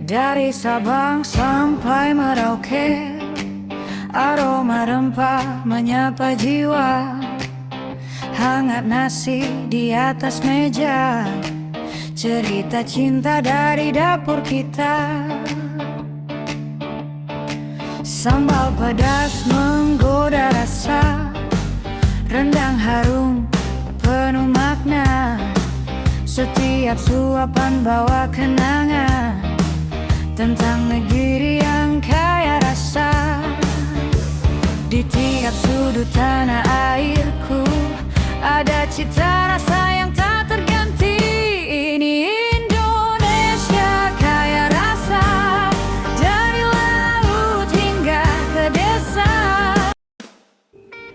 Dari Sabang sampai Merauke, aroma rempah menyapa jiwa. Hangat nasi di atas meja, cerita cinta dari dapur kita. Sambal pedas menggoda rasa, rendang harum penuh makna. Setiap suapan bawa kenangan tentang negeri yang kaya rasa. Di tiap sudut tanah airku ada cita rasa yang tak terganti. Ini Indonesia kaya rasa, dari laut hingga ke desa.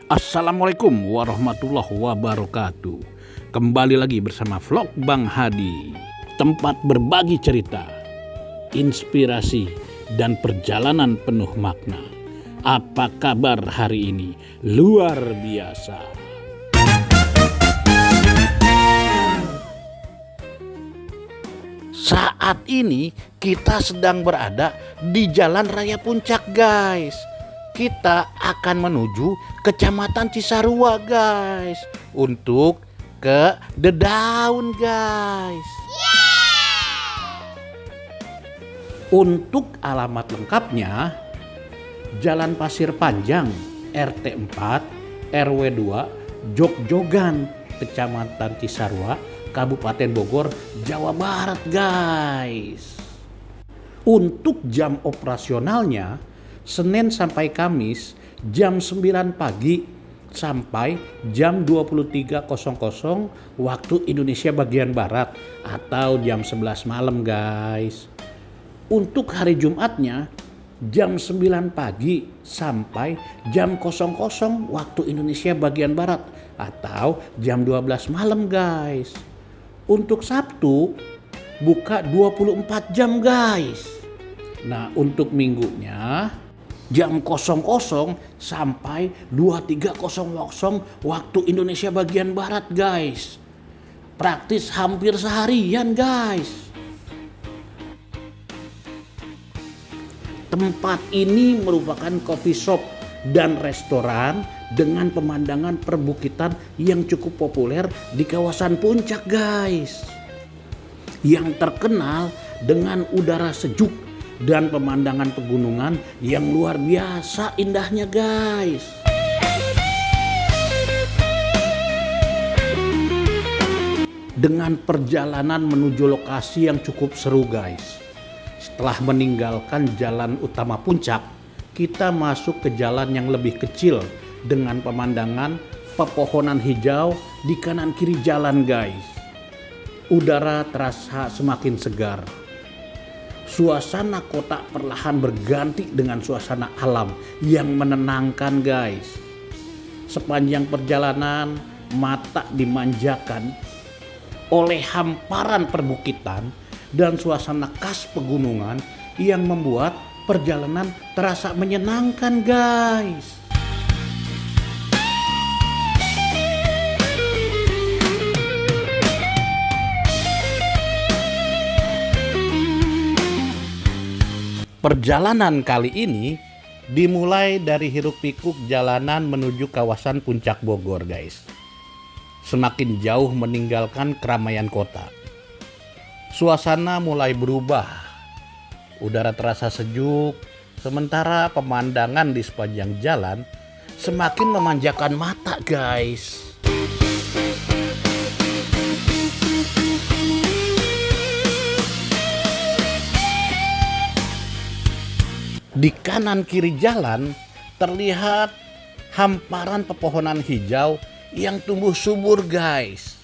Assalamualaikum warahmatullahi wabarakatuh. Kembali lagi bersama vlog Bang Hadi, tempat berbagi cerita, inspirasi, dan perjalanan penuh makna. Apa kabar hari ini? Luar biasa. Saat ini kita sedang berada di Jalan Raya Puncak, guys. Kita akan menuju Kecamatan Cisarua, guys, untuk ke Dedaun, guys. Untuk alamat lengkapnya, Jalan Pasir Panjang, RT 4, RW 2, Jogjogan, Kecamatan Cisarua, Kabupaten Bogor, Jawa Barat, guys. Untuk jam operasionalnya, Senin sampai Kamis, jam 9 pagi sampai jam 23.00 waktu Indonesia bagian Barat atau jam 11 malam, guys. Untuk hari Jumatnya, jam 9 pagi sampai jam 00.00 waktu Indonesia bagian Barat atau jam 12 malam, guys. Untuk Sabtu buka 24 jam, guys. Nah, untuk minggunya jam 00.00 sampai 23.00 waktu Indonesia bagian Barat, guys. Praktis hampir seharian, guys. Tempat ini merupakan coffee shop dan restoran dengan pemandangan perbukitan yang cukup populer di kawasan Puncak, guys. Yang terkenal dengan udara sejuk dan pemandangan pegunungan yang luar biasa indahnya, guys. Dengan perjalanan menuju lokasi yang cukup seru, guys. Setelah meninggalkan jalan utama Puncak, kita masuk ke jalan yang lebih kecil dengan pemandangan pepohonan hijau di kanan kiri jalan, guys. Udara terasa semakin segar. Suasana kota perlahan berganti dengan suasana alam yang menenangkan, guys. Sepanjang perjalanan, mata dimanjakan oleh hamparan perbukitan dan suasana khas pegunungan yang membuat perjalanan terasa menyenangkan, guys. Perjalanan kali ini dimulai dari hiruk-pikuk jalanan menuju kawasan Puncak Bogor, guys. Semakin jauh meninggalkan keramaian kota, suasana mulai berubah. Udara terasa sejuk, sementara pemandangan di sepanjang jalan semakin memanjakan mata, guys. Di kanan kiri jalan terlihat hamparan pepohonan hijau yang tumbuh subur, guys.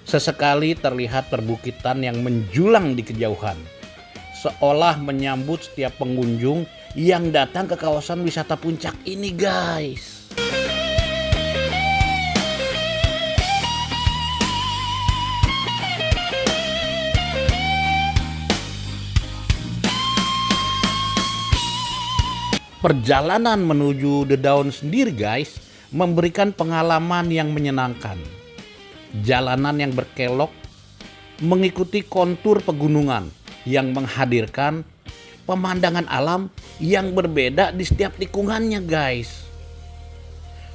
Sesekali terlihat perbukitan yang menjulang di kejauhan, seolah menyambut setiap pengunjung yang datang ke kawasan wisata Puncak ini, guys. Perjalanan menuju Dedaun sendiri, guys, memberikan pengalaman yang menyenangkan. Jalanan yang berkelok mengikuti kontur pegunungan yang menghadirkan pemandangan alam yang berbeda di setiap tikungannya guys.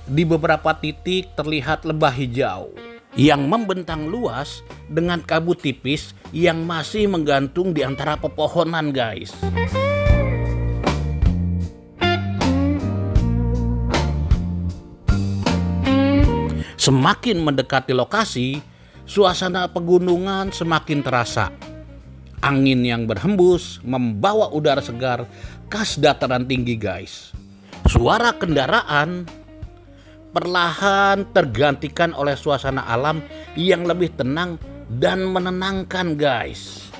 Di beberapa titik terlihat lembah hijau yang membentang luas dengan kabut tipis yang masih menggantung di antara pepohonan guys. Semakin mendekati lokasi, suasana pegunungan semakin terasa. Angin yang berhembus membawa udara segar khas dataran tinggi guys. Suara kendaraan perlahan tergantikan oleh suasana alam yang lebih tenang dan menenangkan guys.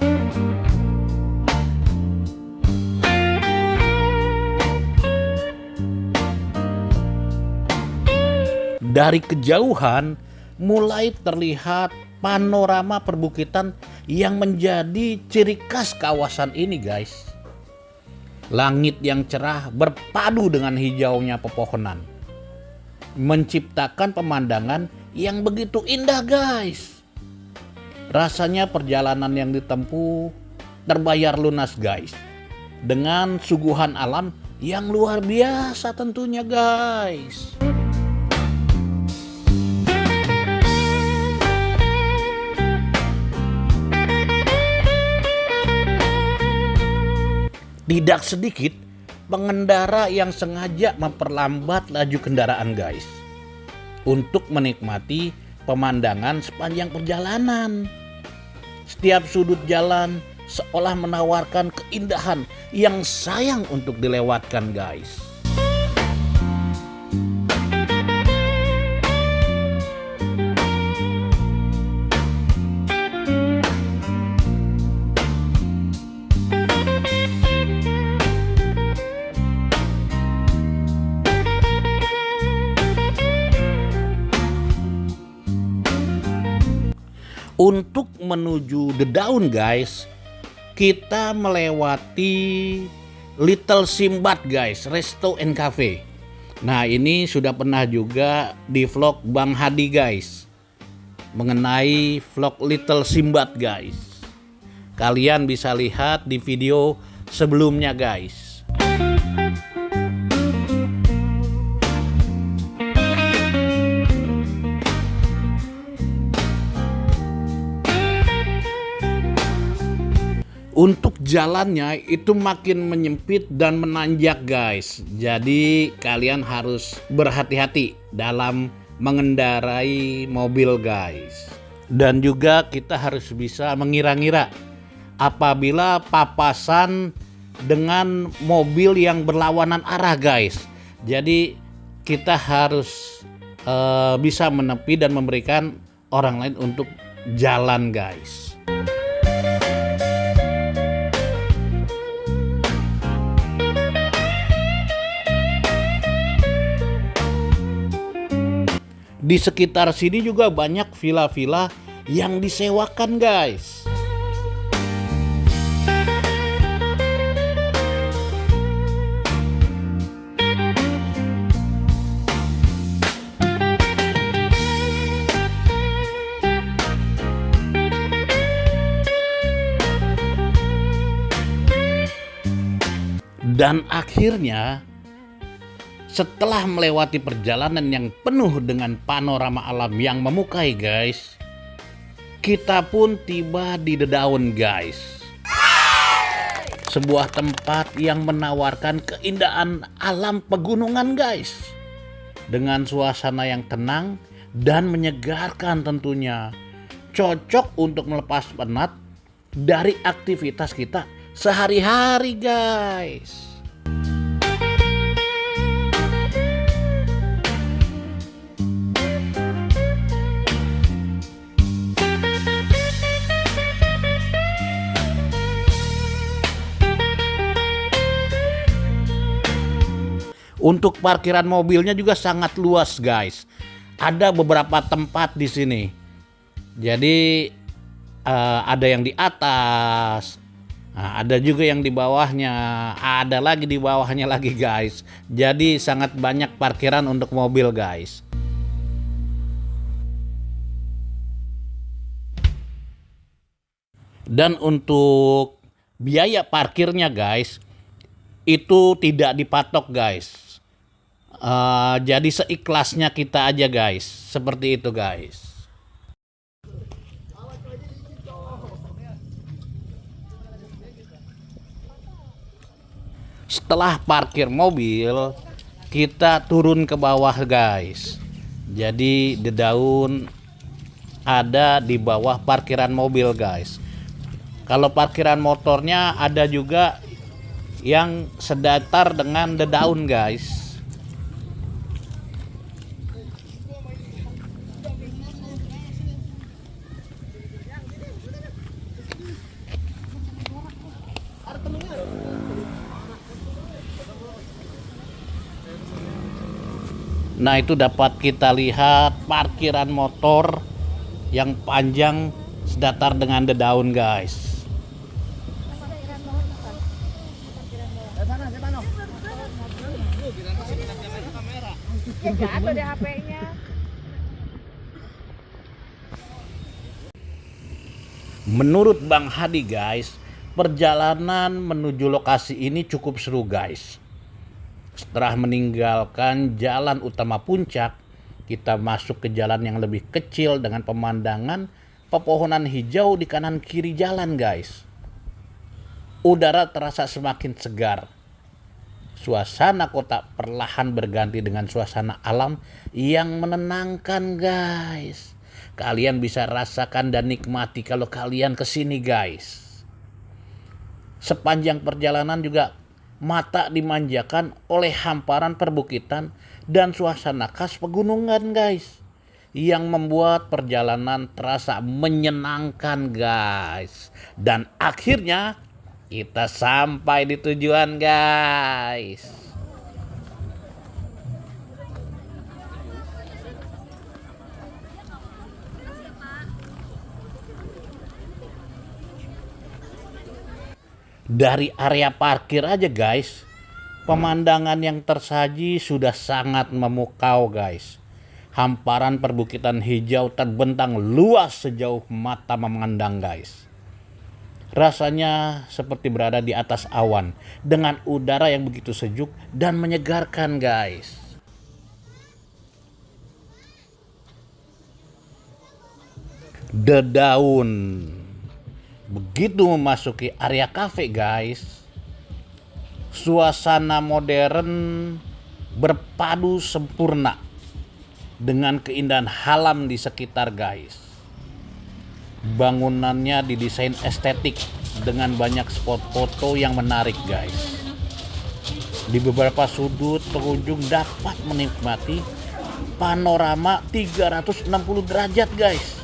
Dari kejauhan mulai terlihat panorama perbukitan yang menjadi ciri khas kawasan ini guys. Langit yang cerah berpadu dengan hijaunya pepohonan, menciptakan pemandangan yang begitu indah guys. Rasanya perjalanan yang ditempuh terbayar lunas guys, dengan suguhan alam yang luar biasa tentunya guys. Tidak sedikit pengendara yang sengaja memperlambat laju kendaraan guys, untuk menikmati pemandangan sepanjang perjalanan. Setiap sudut jalan seolah menawarkan keindahan yang sayang untuk dilewatkan guys. Untuk menuju The Daun guys, kita melewati Little Simbad guys, Resto and Cafe. Nah ini sudah pernah juga di vlog Bang Hadi guys, mengenai vlog Little Simbad guys. Kalian bisa lihat di video sebelumnya guys. Untuk jalannya itu makin menyempit dan menanjak guys. Jadi kalian harus berhati-hati dalam mengendarai mobil guys. Dan juga kita harus bisa mengira-ngira apabila papasan dengan mobil yang berlawanan arah guys. Jadi kita harus bisa menepi dan memberikan orang lain untuk jalan guys. Di sekitar sini juga banyak villa-villa yang disewakan guys. Dan akhirnya setelah melewati perjalanan yang penuh dengan panorama alam yang memukai guys, kita pun tiba di The Daun guys. Sebuah tempat yang menawarkan keindahan alam pegunungan guys, dengan suasana yang tenang dan menyegarkan tentunya. Cocok untuk melepas penat dari aktivitas kita sehari-hari guys. Untuk parkiran mobilnya juga sangat luas guys. Ada beberapa tempat di sini. Jadi ada yang di atas, ada juga yang di bawahnya, ada lagi di bawahnya lagi guys. Jadi sangat banyak parkiran untuk mobil guys. Dan untuk biaya parkirnya guys itu tidak dipatok guys. Jadi seikhlasnya kita aja guys, seperti itu guys. Setelah parkir mobil, kita turun ke bawah guys. Jadi dedaun ada di bawah parkiran mobil guys. Kalau parkiran motornya ada juga yang sedatar dengan dedaun guys. Nah, itu dapat kita lihat parkiran motor yang panjang sedatar dengan dedaun guys. Jatuh deh HP-nya. Menurut Bang Hadi guys, perjalanan menuju lokasi ini cukup seru guys. Setelah meninggalkan jalan utama puncak, kita masuk ke jalan yang lebih kecil dengan pemandangan pepohonan hijau di kanan kiri jalan guys. Udara terasa semakin segar. Suasana kota perlahan berganti dengan suasana alam yang menenangkan guys. Kalian bisa rasakan dan nikmati kalau kalian kesini guys. Sepanjang perjalanan juga mata dimanjakan oleh hamparan perbukitan dan suasana khas pegunungan guys, yang membuat perjalanan terasa menyenangkan guys. Dan akhirnya kita sampai di tujuan guys. Dari area parkir aja guys, pemandangan yang tersaji sudah sangat memukau guys. Hamparan perbukitan hijau terbentang luas sejauh mata memandang guys. Rasanya seperti berada di atas awan dengan udara yang begitu sejuk dan menyegarkan guys. Dedaun. Begitu memasuki area cafe guys, suasana modern berpadu sempurna dengan keindahan alam di sekitar guys. Bangunannya didesain estetik dengan banyak spot foto yang menarik guys. Di beberapa sudut pengunjung dapat menikmati panorama 360 derajat guys,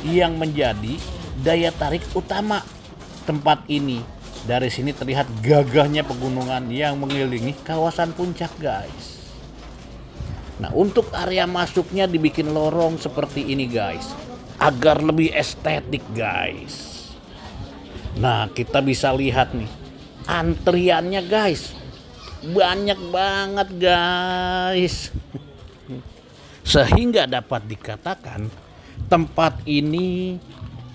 yang menjadi daya tarik utama tempat ini. Dari sini terlihat gagahnya pegunungan yang mengelilingi kawasan puncak guys. Nah, untuk area masuknya dibikin lorong seperti ini guys, agar lebih estetik guys. Nah, kita bisa lihat nih antriannya guys, banyak banget guys. Sehingga dapat dikatakan tempat ini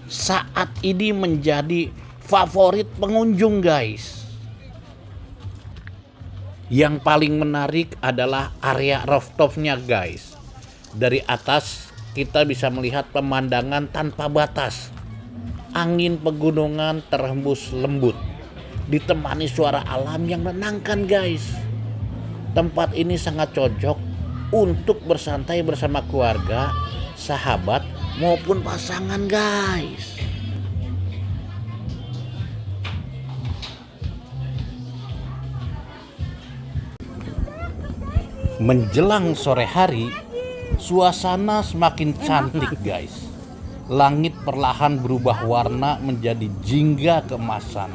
saat ini menjadi favorit pengunjung guys. Yang paling menarik adalah area rooftopnya guys. Dari atas kita bisa melihat pemandangan tanpa batas. Angin pegunungan terhembus lembut, ditemani suara alam yang menenangkan guys. Tempat ini sangat cocok untuk bersantai bersama keluarga, sahabat, maupun pasangan guys. Menjelang sore hari, suasana semakin cantik guys. Langit perlahan berubah warna menjadi jingga keemasan.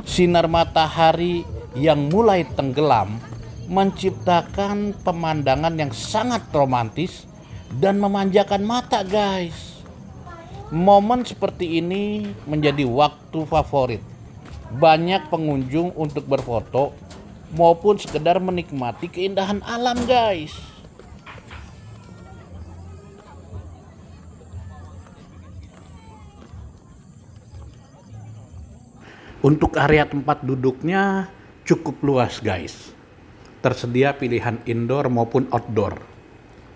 Sinar matahari yang mulai tenggelam menciptakan pemandangan yang sangat romantis dan memanjakan mata guys. Momen seperti ini menjadi waktu favorit banyak pengunjung untuk berfoto maupun sekedar menikmati keindahan alam guys. Untuk area tempat duduknya cukup luas guys. Tersedia pilihan indoor maupun outdoor.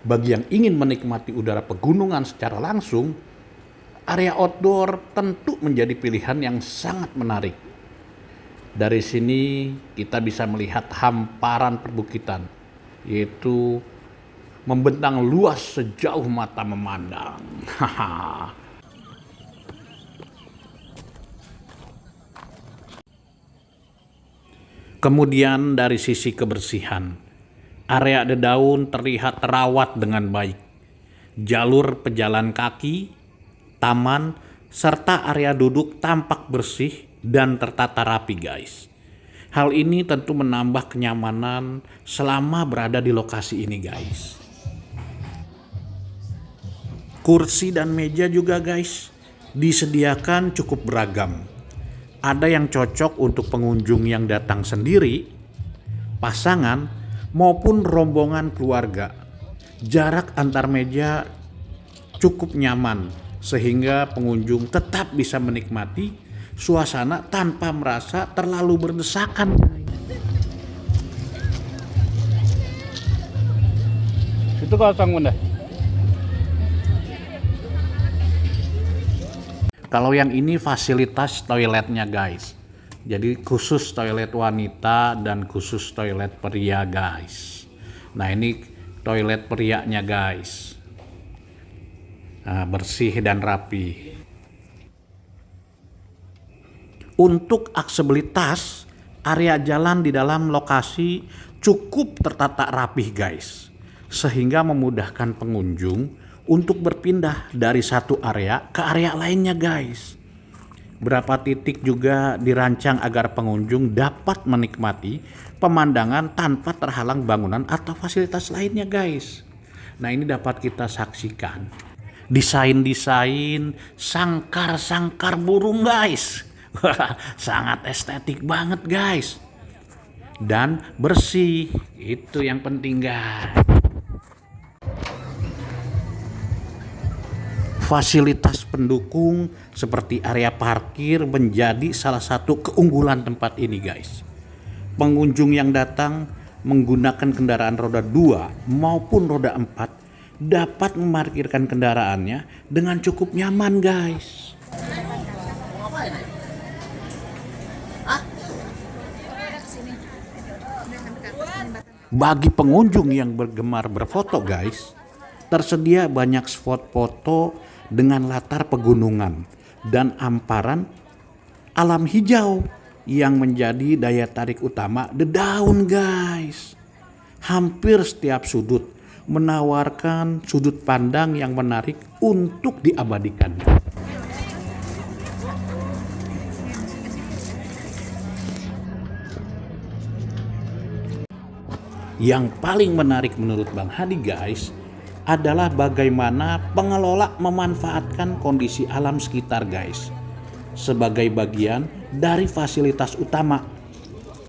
Bagi yang ingin menikmati udara pegunungan secara langsung, area outdoor tentu menjadi pilihan yang sangat menarik. Dari sini kita bisa melihat hamparan perbukitan, yaitu membentang luas sejauh mata memandang. Kemudian dari sisi kebersihan, area dedaun terlihat terawat dengan baik. Jalur pejalan kaki, taman, serta area duduk tampak bersih dan tertata rapi guys. Hal ini tentu menambah kenyamanan selama berada di lokasi ini guys. Kursi dan meja juga guys disediakan cukup beragam. Ada yang cocok untuk pengunjung yang datang sendiri, pasangan, maupun rombongan keluarga. Jarak antar meja cukup nyaman sehingga pengunjung tetap bisa menikmati suasana tanpa merasa terlalu berdesakan. Itu kosong bunda. Kalau yang ini fasilitas toiletnya guys. Jadi khusus toilet wanita dan khusus toilet pria guys. Nah ini toilet prianya guys. Nah, bersih dan rapi. Untuk aksesibilitas, area jalan di dalam lokasi cukup tertata rapih guys. Sehingga memudahkan pengunjung untuk berpindah dari satu area ke area lainnya guys. Beberapa titik juga dirancang agar pengunjung dapat menikmati pemandangan tanpa terhalang bangunan atau fasilitas lainnya guys. Nah ini dapat kita saksikan. Desain-desain sangkar-sangkar burung guys. Sangat estetik banget guys. Dan bersih, itu yang penting guys. Fasilitas pendukung seperti area parkir menjadi salah satu keunggulan tempat ini guys. Pengunjung yang datang menggunakan kendaraan roda 2 maupun roda 4 dapat memarkirkan kendaraannya dengan cukup nyaman guys. Bagi pengunjung yang bergemar berfoto guys, tersedia banyak spot foto dengan latar pegunungan dan amparan alam hijau yang menjadi daya tarik utama dedaun guys. Hampir setiap sudut menawarkan sudut pandang yang menarik untuk diabadikan. Yang paling menarik menurut Bang Hadi guys adalah bagaimana pengelola memanfaatkan kondisi alam sekitar guys sebagai bagian dari fasilitas utama.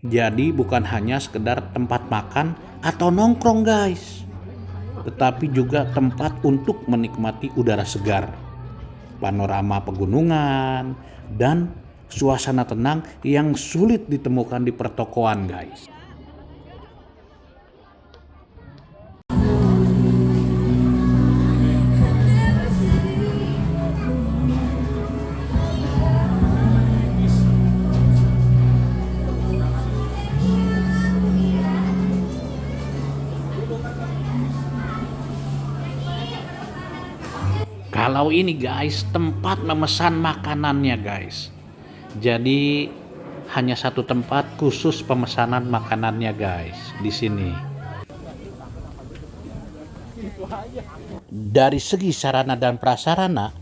Jadi bukan hanya sekedar tempat makan atau nongkrong guys, tetapi juga tempat untuk menikmati udara segar, panorama pegunungan, dan suasana tenang yang sulit ditemukan di pertokoan guys. Kalau ini guys, tempat memesan makanannya guys. Jadi hanya satu tempat khusus pemesanan makanannya guys di sini. Dari segi sarana dan prasarana,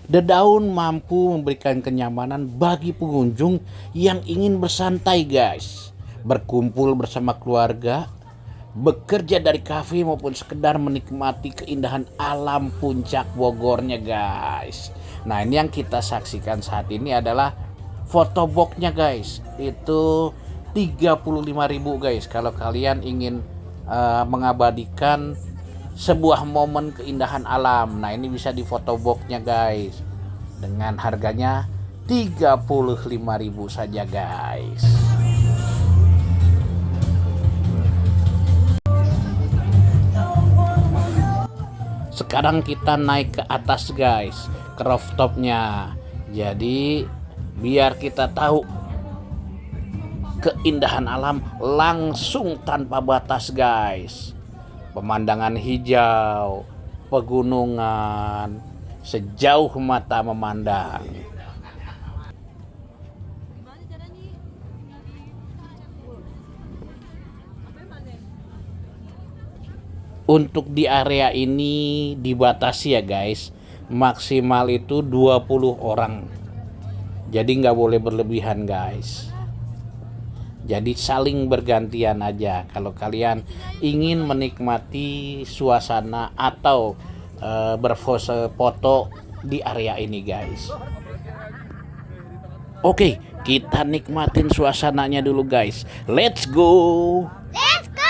dedaun mampu memberikan kenyamanan bagi pengunjung yang ingin bersantai guys, berkumpul bersama keluarga, bekerja dari kafe maupun sekedar menikmati keindahan alam puncak Bogornya guys. Nah ini yang kita saksikan saat ini adalah fotoboxnya guys. Itu 35.000 guys kalau kalian ingin mengabadikan sebuah momen keindahan alam. Nah ini bisa di fotoboxnya guys dengan harganya 35.000 saja guys. Sekarang kita naik ke atas guys, ke rooftopnya. Jadi biar kita tahu keindahan alam langsung tanpa batas guys. Pemandangan hijau, pegunungan, sejauh mata memandang. Untuk di area ini dibatasi ya guys, maksimal itu 20 orang. Jadi nggak boleh berlebihan guys. Jadi saling bergantian aja kalau kalian ingin menikmati suasana atau berpose foto di area ini guys. Oke, kita nikmatin suasananya dulu guys. Let's go. Let's go!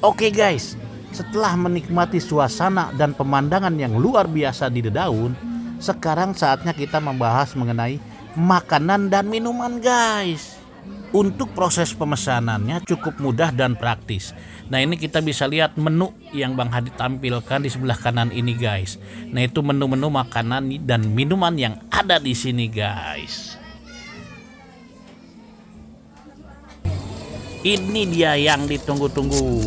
Oke guys, setelah menikmati suasana dan pemandangan yang luar biasa di Dedaun, sekarang saatnya kita membahas mengenai makanan dan minuman guys. Untuk proses pemesanannya cukup mudah dan praktis. Nah ini kita bisa lihat menu yang Bang Hadi tampilkan di sebelah kanan ini guys. Nah itu menu-menu makanan dan minuman yang ada di sini guys. Ini dia yang ditunggu-tunggu,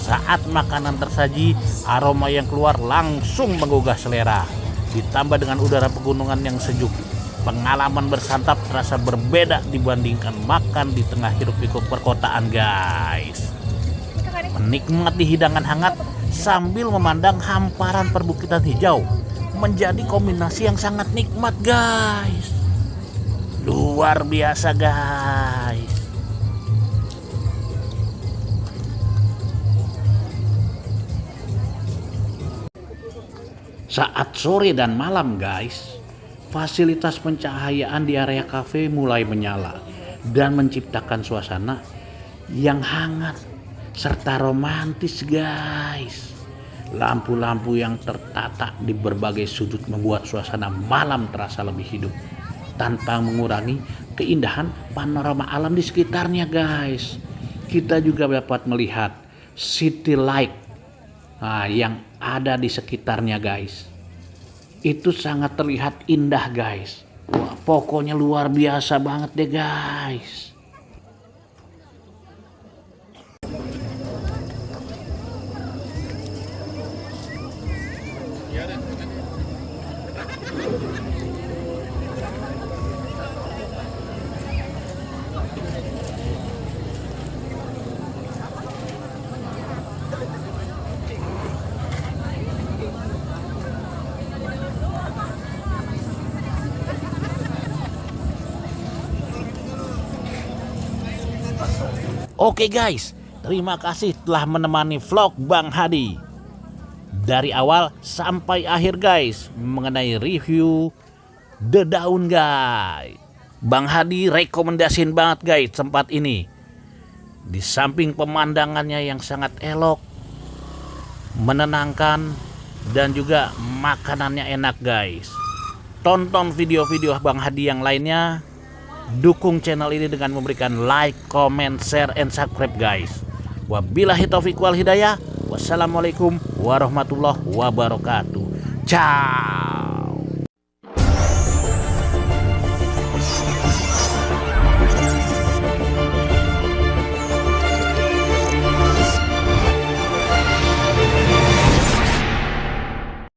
Saat makanan tersaji, aroma yang keluar langsung menggugah selera. Ditambah dengan udara pegunungan yang sejuk, pengalaman bersantap terasa berbeda dibandingkan makan di tengah hiruk-pikuk perkotaan, guys. Menikmati hidangan hangat sambil memandang hamparan perbukitan hijau menjadi kombinasi yang sangat nikmat, guys. Luar biasa, guys. Saat sore dan malam, guys, fasilitas pencahayaan di area kafe mulai menyala dan menciptakan suasana yang hangat serta romantis, guys. Lampu-lampu yang tertata di berbagai sudut membuat suasana malam terasa lebih hidup tanpa mengurangi keindahan panorama alam di sekitarnya, guys. Kita juga dapat melihat city light yang ada di sekitarnya, guys. Itu sangat terlihat indah, guys. Wah, pokoknya luar biasa banget deh, guys. Oke guys, terima kasih telah menemani vlog Bang Hadi dari awal sampai akhir, guys, mengenai review The Daun, guys. Bang Hadi rekomendasiin banget, guys, tempat ini. Di samping pemandangannya yang sangat elok, menenangkan, dan juga makanannya enak, guys. Tonton video-video Bang Hadi yang lainnya. Dukung channel ini dengan memberikan like, comment, share, and subscribe, guys. Wabillahi taufiq wal hidayah. Wassalamualaikum warahmatullahi wabarakatuh. Ciao.